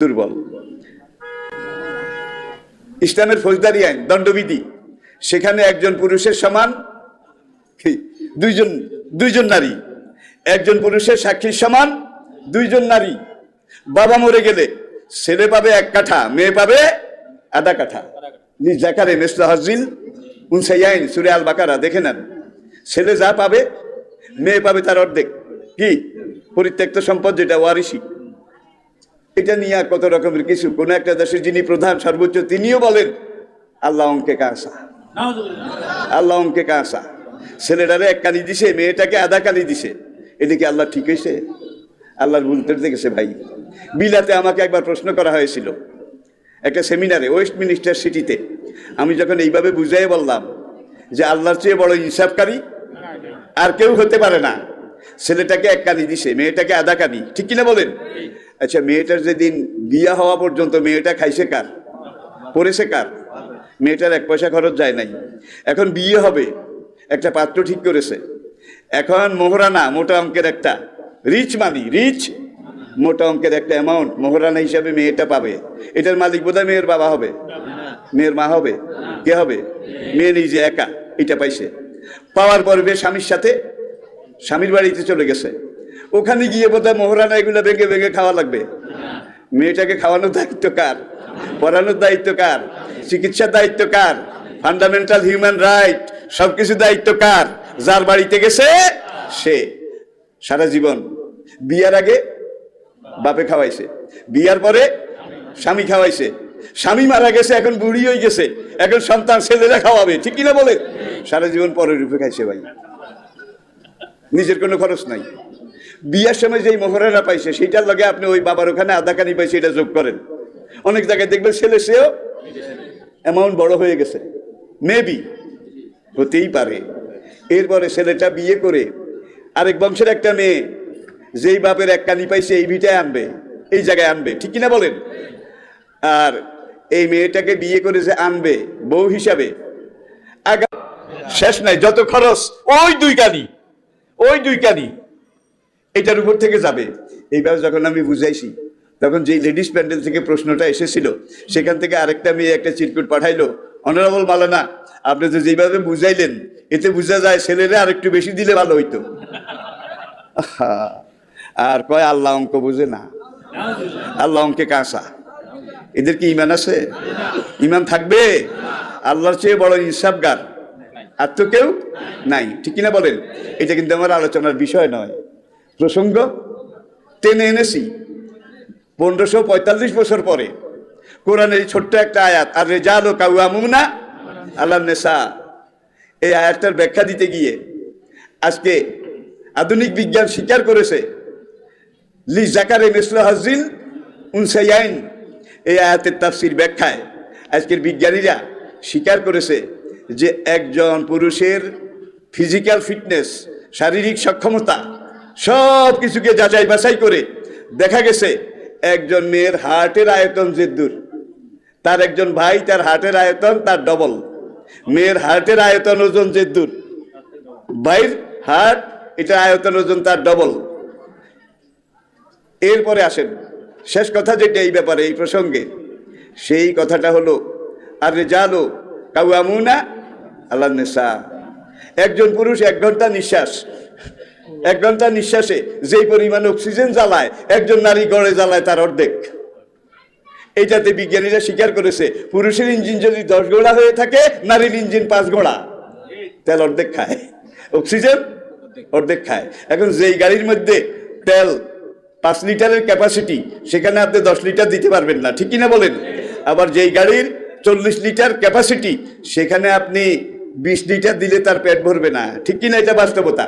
দুর্বল। ইসলামের ফৌজদারি আইন দণ্ডবিধি, সেখানে একজন পুরুষের সমান দুইজন নারী, একজন পুরুষের সাক্ষীর সমান দুইজন নারী। বাবা মরে গেলে ছেলে পাবে 1 কাঠা, মেয়ে পাবে আধা কাঠা। লিজাকারে মিসলু হাজ্জিল উনসাইয়াইন, সূরা আল বাকারা দেখে নেন। ছেলে যা পাবে মেয়ে পাবে তার অর্ধেক। কি পরিত্যক্ত সম্পদ, যেটা ওয়ারিসি। এটা নিয়ে কত রকমের কিছু। কোন একটা দেশের যিনি প্রধান সর্বোচ্চ, তিনিও বলেন আল্লাহ অঙ্কে কাঁসা, আল্লাহ অঙ্কে কাঁসা। ছেলেটারে 1 কানি দিছে, মেয়েটাকে আধা কানি দিছে। এদিকে আল্লাহ ঠিক হয়েছে? আল্লাহর ভুল করতে গেছে ভাই। বিলাতে আমাকে একবার প্রশ্ন করা হয়েছিল একটা সেমিনারে, ওয়েস্টমিনিস্টার সিটিতে। আমি যখন এইভাবে বুঝাই বললাম যে আল্লাহর চেয়ে বড় ইনসাফকারী আর কেউ হতে পারে না। ছেলেটাকে 1 কানি দিছে, মেয়েটাকে আধা কানি, ঠিক কিনা বলেন? আচ্ছা, মেয়েটার যেদিন বিয়া হওয়া পর্যন্ত মেয়েটা খাইছে কার, পড়েছে কার? মেয়েটার 1 পয়সা খরচ যায় নাই। এখন বিয়ে হবে, একটা পাত্র ঠিক করেছে। এখন মোহরানা মোটা অঙ্কের একটা রিচ মানি, রিচ মোটা অঙ্কের একটা অ্যামাউন্ট মোহরানা হিসাবে মেয়েটা পাবে। এটার মালিক বোধহয় মেয়ের বাবা হবে, মেয়ের মা হবে। কে হবে? মেয়ে নিজে একা এটা পাইছে। পাওয়ার পরে স্বামীর সাথে স্বামীর বাড়িতে চলে গেছে। ওখানে গিয়ে বোধহয় মোহরানা এগুলো ভেঙে ভেঙে খাওয়া লাগবে। মেয়েটাকে খাওয়ানোর দায়িত্ব কার? পড়ানোর দায়িত্ব কার? চিকিৎসার দায়িত্ব কার? ফান্ডামেন্টাল হিউম্যান রাইট সবকিছু দায়িত্ব কার? যার বাড়িতে গেছে সে সারা জীবন। বিয়ার আগে বাপে খাওয়াইছে, বিয়ার পরে স্বামী খাওয়াইছে, স্বামী মারা গেছে, এখন বুড়ি হয়ে গেছে, এখন সন্তান ছেলেরা খাওয়াবে, ঠিক কিনা বলে? সারা জীবন পরের রূপে খাইছে ভাই, নিজের কোনো খরচ নাই। বিয়ার সময় যেই মোহরানা পাইছে সেইটার লগে আপনি ওই বাবার ওখানে আধা কানি পাইছে এটা যোগ করেন। অনেক জায়গায় দেখবেন ছেলে সেও অ্যামাউন্ট বড় হয়ে গেছে, মেবি হতেই পারে। এরপরে ছেলেটা বিয়ে করে আরেক বংশের একটা মেয়ে যেই বাপের 1 কানি পাইছে এই ভিটায় আনবে, এই জায়গায় আনবে, ঠিক কিনা বলেন? আর এই মেয়েটাকে বিয়ে করে যে আনবে বউ হিসাবে, শেষ নাই, যত খরচ ওই 2 কানি, ওই 2 কানি এটার উপর থেকে যাবে। এইভাবে যখন আমি বুঝাইছি, তখন যেই লেডিস প্যান্ডেল থেকে প্রশ্নটা এসেছিল, সেখান থেকে আরেকটা মেয়ে একটা চিরকুট পাঠাইলো, অনারেবল মাওলানা আপনি তো যেইভাবে বুঝাইলেন এতে বোঝা যায় ছেলেরা আরেকটু বেশি দিলে ভালো হইতো। আর কয় আল্লাহ অঙ্ক বুঝে না, আল্লাহ অঙ্কে কাঁসা। এদের কি ইমান আছে? ইমান থাকবে? আল্লাহর চেয়ে বড় ইনসাফগার আর তো কেউ নাই, ঠিক কিনা বলেন? এটা কিন্তু আমার আলোচনার বিষয় নয়, প্রসঙ্গ টেনে এনেছি। 1545 বছর পরে কোরআনের ছোট্ট একটা আয়াত, আর রিজালু কাওয়ামুনা আলান নিসা, এই আয়াতটার ব্যাখ্যা দিতে গিয়ে আজকে আধুনিক বিজ্ঞান স্বীকার করেছে লিজাকারে মিসলু হাজ্জিল উনসাইয়াইন। এই আয়াতের তাফসীর ব্যাখ্যায় আজকের বিজ্ঞানীরা স্বীকার করেছে যে একজন পুরুষের ফিজিক্যাল ফিটনেস, শারীরিক সক্ষমতা সব কিছুকে যাচাই বাছাই করে দেখা গেছে একজন মেয়ের হার্টের আয়তন যে দূর, তার একজন ভাই তার হার্টের আয়তন তার ডবল। মেয়ের হার্টের আয়তন ওজন যে দূর, ভাইয়ের হার্ট এটা আয়তন ওজন তার ডবল। এরপরে আসেন শেষ কথা যেটা এই ব্যাপারে, এই প্রসঙ্গে, সেই কথাটা হলো আর রিজালু কাওয়ামুনা আলান নিসা। একজন পুরুষ 1 ঘন্টা নিঃশ্বাস, 1 ঘন্টা নিঃশ্বাসে যেই পরিমাণ অক্সিজেন জ্বালায় একজন নারী গড়ে জ্বালায় তার অর্ধেক। এইটাতে বিজ্ঞানীরা স্বীকার করেছে পুরুষের ইঞ্জিন যদি 10 ঘোড়া হয়ে থাকে, নারীর ইঞ্জিন 5 ঘোড়া। তেল অর্ধেক খায়, অক্সিজেন অর্ধেক খায়। এখন যেই গাড়ির মধ্যে তেল 5 লিটারের ক্যাপাসিটি, সেখানে আপনি 10 লিটার দিতে পারবেন না, ঠিক কিনা বলেন? আবার যেই গাড়ির 40 লিটার ক্যাপাসিটি, সেখানে আপনি 20 লিটার দিলে তার পেট ভরবে না, ঠিক কিনা? এটা বাস্তবতা।